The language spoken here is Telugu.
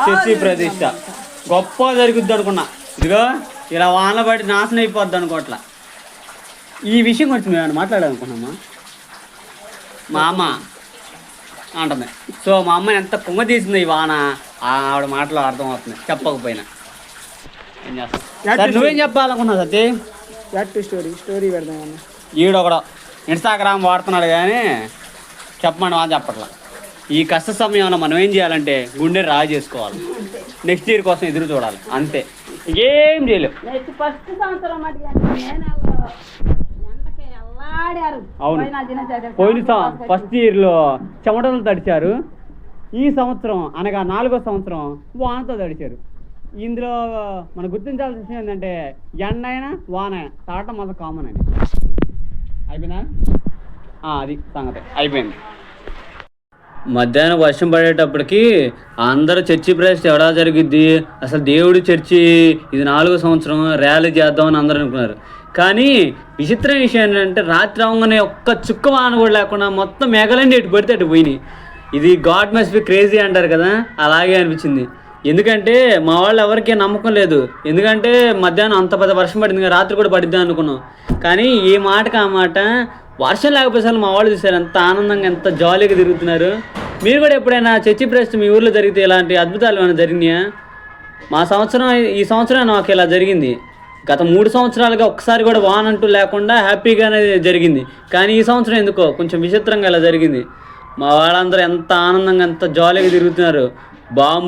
చర్చి ప్రతిష్ట గొప్ప జరుగుద్ది అనుకున్నా. ఇదిగో ఇలా వాన పడి నాశనం అయిపోద్ది అనుకోవట్లా. ఈ విషయం గురించి మేము మాట్లాడాలనుకున్నామా మా అమ్మ అంటుంది. సో మా అమ్మని ఎంత పొంగ తీసింది ఈ వాన, ఆవిడ మాటలో అర్థం అవుతుంది చెప్పకపోయినా. ఏం చేస్తాం, నువ్వేం చెప్పాలనుకున్నావు సత్య? స్టోరీ పెడదాం. ఈడొకడు ఇన్స్టాగ్రామ్ వాడుతున్నాడు కానీ చెప్పమని వాళ్ళు చెప్పట్లా. ఈ కష్ట సమయంలో మనం ఏం చేయాలంటే గుండె రాయి చేసుకోవాలి, నెక్స్ట్ ఇయర్ కోసం ఎదురు చూడాలి, అంతే, ఏం చేయలేవు. అవును, పోయిన ఫస్ట్ ఇయర్లో చెమటలు తడిచారు, ఈ సంవత్సరం అనగా 4వ సంవత్సరం వానతో తడిచారు. ఇందులో మనం గుర్తించాల్సిన విషయం ఏంటంటే ఎండ అయినా వాన తాటం మాత్రం కామన్ అని. అయిపోయిందా? అది సంగతి అయిపోయింది. మధ్యాహ్నం వర్షం పడేటప్పటికి అందరూ చర్చి ప్రవేశం ఎవడా జరిగిద్ది, అసలు దేవుడు చర్చి ఇది 4వ సంవత్సరం ర్యాలీ చేద్దామని అందరూ అనుకున్నారు. కానీ విచిత్ర విషయం ఏంటంటే రాత్రి అవగానే ఒక్క చుక్క వాన కూడా లేకుండా మొత్తం మేఘలన్నీ ఎటు పడితే అటు పోయినాయి. ఇది గాడ్ మస్ట్ బి క్రేజీ అంటారు కదా, అలాగే అనిపించింది. ఎందుకంటే మా వాళ్ళు ఎవరికీ నమ్మకం లేదు. ఎందుకంటే మధ్యాహ్నం అంత పెద్ద వర్షం పడింది, రాత్రి కూడా పడిద్దాం అనుకున్నాం. కానీ ఏ మాటకి ఆ మాట వర్షం లేకపోతే మా వాళ్ళు చూసారు ఎంత ఆనందంగా ఎంత జాలీగా తిరుగుతున్నారు. మీరు కూడా ఎప్పుడైనా చర్చి ప్రవేశం మీ ఊర్లో జరిగితే ఇలాంటి అద్భుతాలు ఏమైనా జరిగినాయా? ఈ సంవత్సరం నాకు ఇలా జరిగింది. గత 3 సంవత్సరాలుగా ఒక్కసారి కూడా వాన్ అంటూ లేకుండా హ్యాపీగానే జరిగింది. కానీ ఈ సంవత్సరం ఎందుకో కొంచెం విచిత్రంగా ఇలా జరిగింది. మా వాళ్ళందరూ ఎంత ఆనందంగా ఎంత జాలీగా తిరుగుతున్నారు. బాంబు